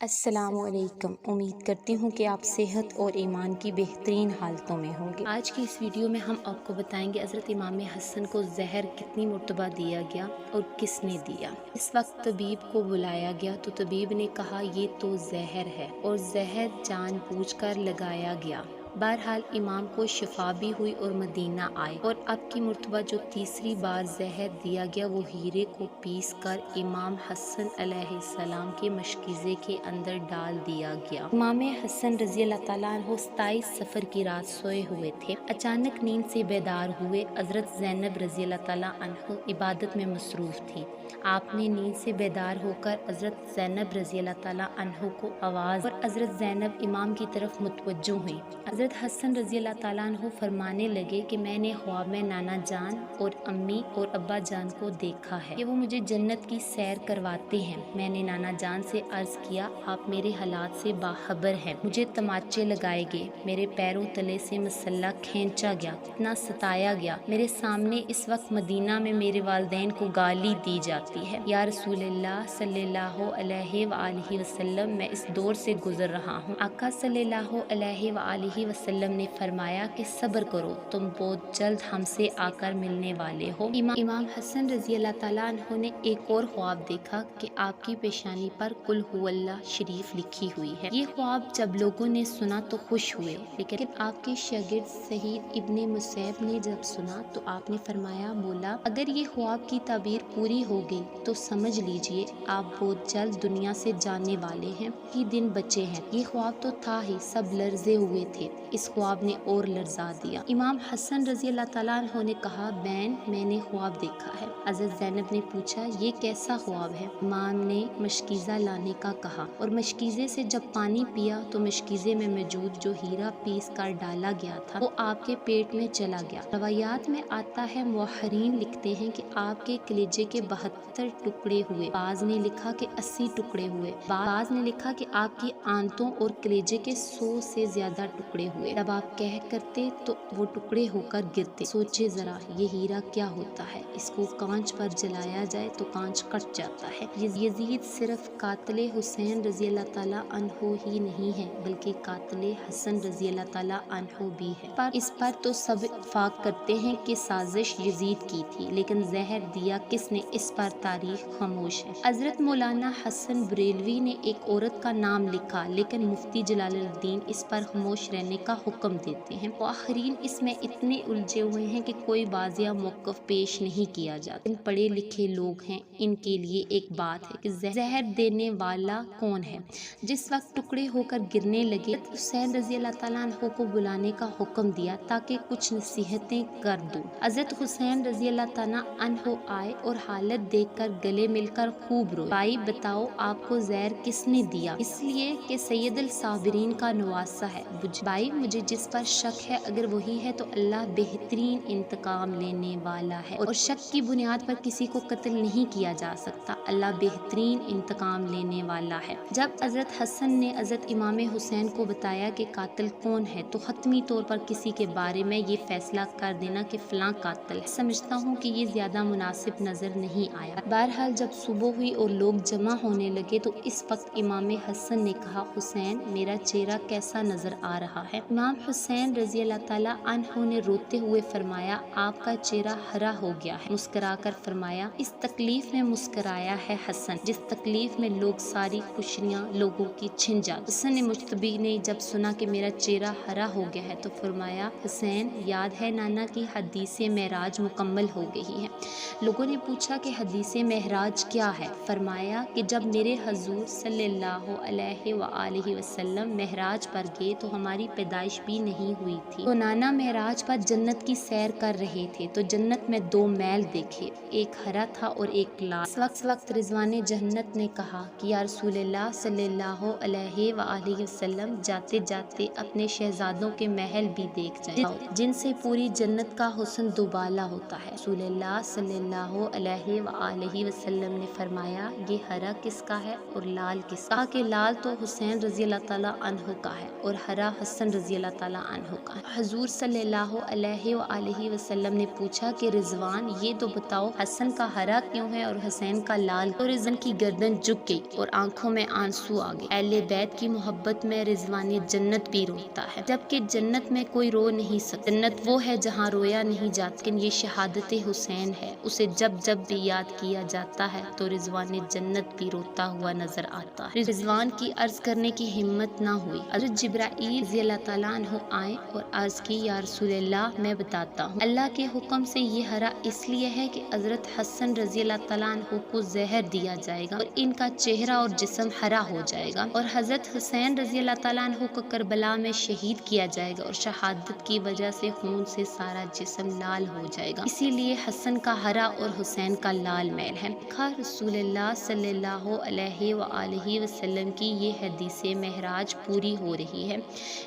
السلام علیکم۔ امید کرتی ہوں کہ آپ صحت اور ایمان کی بہترین حالتوں میں ہوں گے۔ آج کی اس ویڈیو میں ہم آپ کو بتائیں گے حضرت امام حسن کو زہر کتنی مرتبہ دیا گیا اور کس نے دیا۔ اس وقت طبیب کو بلایا گیا تو طبیب نے کہا یہ تو زہر ہے اور زہر جان بوجھ کر لگایا گیا۔ بہرحال امام کو شفا بھی ہوئی اور مدینہ آئے، اور اب کی مرتبہ جو تیسری بار زہر دیا گیا وہ ہیرے کو پیس کر امام حسن علیہ السلام کے مشکیزے کے اندر ڈال دیا گیا۔ امام حسن رضی اللہ تعالیٰ عنہ 27 صفر کی رات سوئے ہوئے تھے۔ اچانک نیند سے بیدار ہوئے۔ حضرت زینب رضی اللہ تعالیٰ عنہ عبادت میں مصروف تھی۔ آپ نے نیند سے بیدار ہو کر حضرت زینب رضی اللہ تعالیٰ عنہ کو آواز، اور حضرت زینب امام کی طرف متوجہ ہوئیں۔ حضرت حسن رضی اللہ تعالیٰ عنہ فرمانے لگے کہ میں نے خواب میں نانا جان اور امی اور ابا جان کو دیکھا ہے کہ وہ مجھے جنت کی سیر کرواتے ہیں۔ میں نے نانا جان سے عرض کیا آپ میرے حالات سے باخبر ہیں، مجھے تماچے لگائے گئے، میرے پیروں تلے سے مسلح کھینچا گیا، اتنا ستایا گیا، میرے سامنے اس وقت مدینہ میں میرے والدین کو گالی دی جاتی ہے۔ یا رسول اللہ صلی اللہ علیہ وآلہ وسلم، میں اس دور سے گزر رہا ہوں۔ آقا صلی اللہ علیہ وآلہ وسلم نے فرمایا کہ صبر کرو، تم بہت جلد ہم سے آ کر ملنے والے ہو۔ امام حسن رضی اللہ تعالیٰ عنہ نے ایک اور خواب دیکھا کہ آپ کی پیشانی پر قل هو اللہ شریف لکھی ہوئی ہے۔ یہ خواب جب لوگوں نے سنا تو خوش ہوئے، لیکن آپ کے شاگرد سعید ابن مسیب نے جب سنا تو آپ نے فرمایا، بولا اگر یہ خواب کی تعبیر پوری ہو گئی تو سمجھ لیجئے آپ بہت جلد دنیا سے جانے والے ہیں، ہی دن بچے ہیں۔ یہ خواب تو تھا ہی، سب لرزے ہوئے تھے، اس خواب نے اور لرزا دیا۔ امام حسن رضی اللہ تعالیٰ عنہ نے کہا، بہن میں نے خواب دیکھا ہے۔ حضرت زینب نے پوچھا یہ کیسا خواب ہے؟ امام نے مشکیزہ لانے کا کہا، اور مشکیزے سے جب پانی پیا تو مشکیزے میں موجود جو ہیرا پیس کر ڈالا گیا تھا وہ آپ کے پیٹ میں چلا گیا۔ روایات میں آتا ہے، مؤرخین لکھتے ہیں کہ آپ کے کلیجے کے 72 ٹکڑے ہوئے، بعض نے لکھا کہ 80 ٹکڑے ہوئے، بعض نے لکھا کہ آپ کی آنتوں اور کلیجے کے 100 سے زیادہ ٹکڑے ہوئے۔ جب آپ کہہ کرتے تو وہ ٹکڑے ہو کر گرتے۔ سوچے ذرا یہ ہیرا کیا ہوتا ہے، اس کو کانچ پر جلایا جائے تو کانچ کٹ جاتا ہے۔ یزید صرف قاتل حسین رضی اللہ تعالیٰ عنہ ہی نہیں ہے بلکہ قاتل حسن رضی اللہ تعالیٰ عنہ بھی ہے، پر اس پر تو سب اتفاق کرتے ہیں کہ سازش یزید کی تھی، لیکن زہر دیا کس نے، اس پر تاریخ خاموش ہے۔ حضرت مولانا حسن بریلوی نے ایک عورت کا نام لکھا، لیکن مفتی جلال الدین اس پر خاموش رہنے کا حکم دیتے ہیں۔ مؤرخین اس میں اتنے الجھے ہوئے ہیں کہ کوئی واضح موقف پیش نہیں کیا جاتا۔ ان پڑھے لکھے لوگ ہیں، ان کے لیے ایک بات ہے کہ زہر دینے والا کون ہے۔ جس وقت ٹکڑے ہو کر گرنے لگے، حسین رضی اللہ تعالیٰ عنہ کو بلانے کا حکم دیا تاکہ کچھ نصیحتیں کر دوں۔ حضرت حسین رضی اللہ تعالیٰ عنہ آئے اور حالت دیکھ کر گلے مل کر خوب روئے۔ بھائی بتاؤ آپ کو زہر کس نے دیا؟ اس لیے کہ سید الصابرین کا نواسہ ہے۔ بھائی مجھے جس پر شک ہے اگر وہی ہے تو اللہ بہترین انتقام لینے والا ہے، اور شک کی بنیاد پر کسی کو قتل نہیں کیا جا سکتا۔ اللہ بہترین انتقام لینے والا ہے۔ جب حضرت حسن نے حضرت امام حسین کو بتایا کہ قاتل کون ہے تو حتمی طور پر کسی کے بارے میں یہ فیصلہ کر دینا کہ فلاں قاتل ہے، سمجھتا ہوں کہ یہ زیادہ مناسب نظر نہیں آیا۔ بہرحال جب صبح ہوئی اور لوگ جمع ہونے لگے تو اس وقت امام حسن نے کہا، حسین میرا چہرہ کیسا نظر آ رہا ہے؟ امام حسین رضی اللہ تعالیٰ عنہ نے روتے ہوئے فرمایا، آپ کا چہرہ ہرا ہو گیا ہے۔ مسکرا کر فرمایا، اس تکلیف میں مسکرایا ہے حسن جس تکلیف میں لوگ ساری خوشیاں لوگوں کی چھن جاتی۔ حسن مجتبی نے جب سنا کہ میرا چہرہ ہرا ہو گیا ہے تو فرمایا، حسین یاد ہے نانا کی حدیث معراج مکمل ہو گئی ہے؟ لوگوں نے پوچھا کہ حدیث معراج کیا ہے؟ فرمایا کہ جب میرے حضور صلی اللہ علیہ وآلہ وسلم معراج پر گئے تو ہماری پیدائش بھی نہیں ہوئی تھی، تو نانا معراج پر جنت کی سیر کر رہے تھے تو جنت میں 2 محل دیکھے، ایک ہرا تھا اور ایک لال۔ اس وقت رضوان جنت نے کہا کہ یا رسول اللہ صلی اللہ علیہ وآلہ وسلم جاتے جاتے اپنے شہزادوں کے محل بھی دیکھ جائیں جن سے پوری جنت کا حسن دوبالا ہوتا ہے۔ رسول اللہ صلی اللہ علیہ وآلہ وسلم نے فرمایا، یہ ہرا کس کا ہے اور لال کس کا؟ کہا کہ لال تو حسین رضی اللہ تعالیٰ عنہ کا ہے اور ہرا حسن رضی اللہ تعالیٰ عنہ کا۔ حضور صلی اللہ علیہ وآلہ وسلم نے پوچھا کہ رضوان یہ تو بتاؤ حسن کا ہرا کیوں ہے اور حسین کا لال؟ تو رضوان کی گردن جھک گئی اور آنکھوں میں آنسو آ گئے۔ اہل بیت کی محبت میں رضوان جنت بھی روتا ہے، جبکہ جنت میں کوئی رو نہیں سکتا۔ جنت وہ ہے جہاں رویا نہیں جاتا، لیکن یہ شہادت حسین ہے، اسے جب جب بھی یاد کیا جاتا ہے تو رضوان جنت بھی روتا ہوا نظر آتا ہے۔ رضوان کی عرض کرنے کی ہمت نہ ہوئی۔ حضرت جبرائیل رضی اللہ تعالیٰ عنہ آئے اور عرض کی یا رسول اللہ میں بتاتا ہوں، اللہ کے حکم سے یہ ہرا اس لیے ہے کہ حضرت حسن رضی اللہ تعالیٰ عنہ کو زہر دیا جائے گا اور ان کا چہرہ اور جسم ہرا ہو جائے گا، اور حضرت حسین رضی اللہ تعالیٰ عنہ کو کربلا میں شہید کیا جائے گا اور شہادت کی وجہ سے خون سے سارا جسم لال ہو جائے گا، اسی لیے حسن کا ہرا اور حسین کا لال میل ہے۔ رسول اللہ صلی اللہ علیہ وآلہ وسلم کی یہ حدیث معراج پوری ہو رہی ہے۔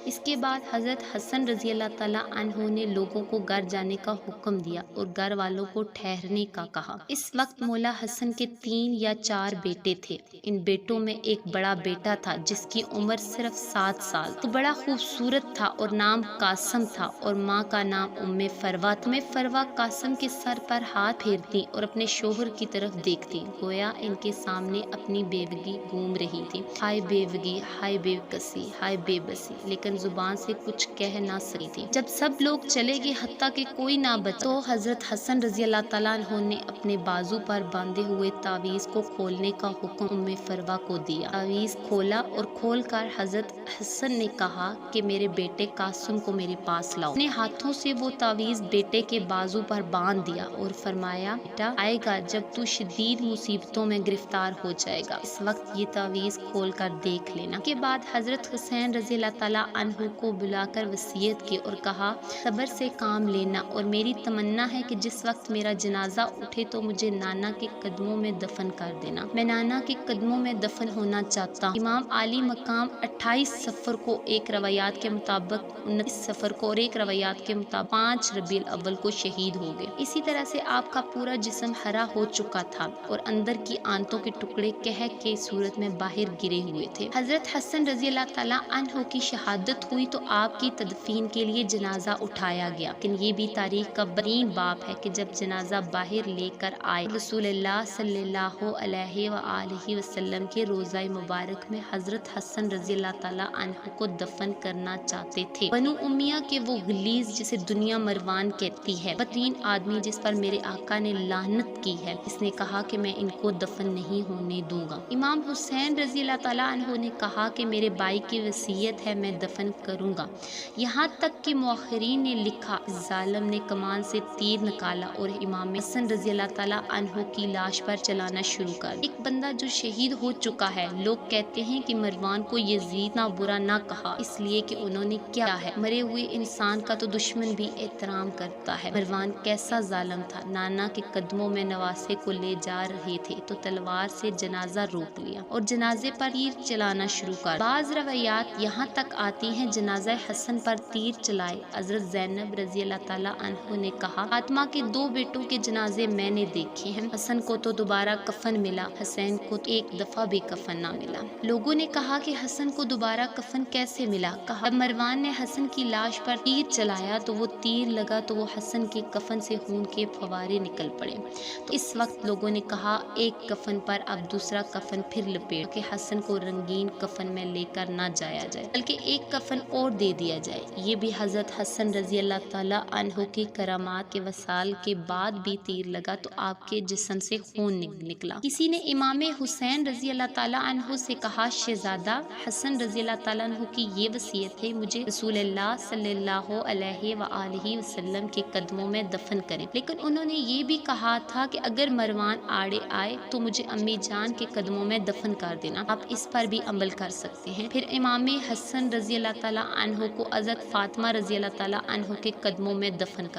اس کے بعد حضرت حسن رضی اللہ تعالیٰ عنہ نے لوگوں کو گھر جانے کا حکم دیا اور گھر والوں کو ٹھہرنے کا کہا۔ اس وقت مولا حسن کے 3 یا 4 بیٹے تھے۔ ان بیٹوں میں ایک بڑا بیٹا تھا جس کی عمر صرف 7 سال تھی۔ وہ بڑا خوبصورت تھا اور نام قاسم تھا اور ماں کا نام فروا تھا۔ فروا قاسم کے سر پر ہاتھ پھیرتی اور اپنے شوہر کی طرف دیکھتی، گویا ان کے سامنے اپنی بیوگی گھوم رہی تھی۔ ہائے بیوگی، ہائے بے کسی، ہائے بے بسی، لیکن زبان سے کچھ کہہ نہ سکی تھی۔ جب سب لوگ چلے گئے حتیٰ کہ کوئی نہ بچا تو حضرت حسن رضی اللہ تعالیٰ عنہ نے اپنے بازو پر باندھے ہوئے تعویذ کو کھولنے کا حکم فروا کو دیا۔ تعویذ کھولا اور کھول کر حضرت حسن نے کہا کہ میرے بیٹے قاسم کو میرے پاس لاؤ۔ اپنے ہاتھوں سے وہ تعویذ بیٹے کے بازو پر باندھ دیا اور فرمایا بیٹا آئے گا جب تو شدید مصیبتوں میں گرفتار ہو جائے گا، اس وقت یہ تعویذ کھول کر دیکھ لینا۔ کے بعد حضرت حسین رضی اللہ تعالیٰ عنہ کو بلا کر وصیت کی اور کہا صبر سے کام لینا، اور میری تمنا ہے کہ جس وقت میرا جنازہ اٹھے تو مجھے نانا کے قدموں میں دفن کر دینا، میں نانا کے قدموں میں دفن ہونا چاہتا ہوں۔ امام علی مقام 28 صفر کو ایک روایات کے مطابق 29 صفر کو اور ایک روایات کے مطابق 5 ربیع الاول کو شہید ہو گئے۔ اسی طرح سے آپ کا پورا جسم ہرا ہو چکا تھا اور اندر کی آنتوں کے ٹکڑے کہہ کے صورت میں باہر گرے ہوئے تھے۔ حضرت حسن رضی اللہ تعالیٰ عنہ کی شہادت ہوئی تو آپ کی تدفین کے لیے جنازہ اٹھایا گیا، لیکن یہ بھی تاریخ کا بدترین باب ہے کہ جب جنازہ باہر لے کر آئے رسول اللہ صلی اللہ علیہ وآلہ وسلم کے روضہ مبارک میں حضرت حسن رضی اللہ تعالیٰ عنہ کو دفن کرنا چاہتے تھے۔ بنو امیہ کے وہ غلیظ جسے دنیا مروان کہتی ہے، بدترین آدمی جس پر میرے آقا نے لعنت کی ہے، اس نے کہا کہ میں ان کو دفن نہیں ہونے دوں گا۔ امام حسین رضی اللہ تعالیٰ عنہ نے کہا کہ میرے بھائی کی وصیت ہے میں دفن کروں گا، یہاں تک کہ مؤخرین نے لکھا ظالم نے کمان سے تیر نکالا اور امام حسن رضی اللہ تعالیٰ عنہ کی لاش پر چلانا شروع کر دیا۔ ایک بندہ جو شہید ہو چکا ہے، لوگ کہتے ہیں کہ مروان کو یزید نہ برا نہ کہا اس لیے کہ انہوں نے کیا ہے، مرے ہوئے انسان کا تو دشمن بھی احترام کرتا ہے۔ مروان کیسا ظالم تھا، نانا کے قدموں میں نواسے کو لے جا رہے تھے تو تلوار سے جنازہ روک لیا اور جنازے پر تیر چلانا شروع کر۔ بعض روایات یہاں تک آتی ہیں جنازہ حسن پر تیر چلائے۔ حضرت زینب رضی اللہ تعالیٰ عنہ نے کہا فاطمہ کے 2 بیٹوں کے جنازے میں نے دیکھے ہیں، حسن کو تو دوبارہ کفن ملا، حسین کو تو ایک دفعہ بھی کفن نہ ملا۔ لوگوں نے کہا کہ حسن کو دوبارہ کفن کیسے ملا؟ کہا جب مروان نے حسن کی لاش پر تیر چلایا تو وہ تیر لگا تو وہ حسن کے کفن سے خون کے فوارے نکل پڑے، تو اس وقت لوگوں نے کہا ایک کفن پر اب دوسرا کفن پھر لپیٹ کہ حسن کو رنگین کفن میں لے کر نہ جایا جائے بلکہ ایک کفن اور دے دیا جائے۔ یہ بھی حضرت حسن رضی اللہ تعالیٰ عنہ کی کرامات کے وصال کے بعد بھی تیر لگا تو آپ کے جسم سے خون نکلا۔ کسی نے امام حسین رضی اللہ تعالیٰ عنہ سے کہا شہزادہ حسن رضی اللہ تعالیٰ عنہ کی یہ وصیت ہے مجھے رسول اللہ صلی اللہ علیہ وآلہ وسلم کے قدموں میں دفن کریں، لیکن انہوں نے یہ بھی کہا تھا کہ اگر مروان آڑے آئے تو مجھے امی جان کے قدموں میں دفن کر دینا، آپ اس پر بھی عمل کر سکتے ہیں۔ پھر امام حسن رضی اللہ تعالیٰ عنہ کو حضرت فاطمہ رضی اللہ تعالیٰ عنہ کے قدموں میں دفن کر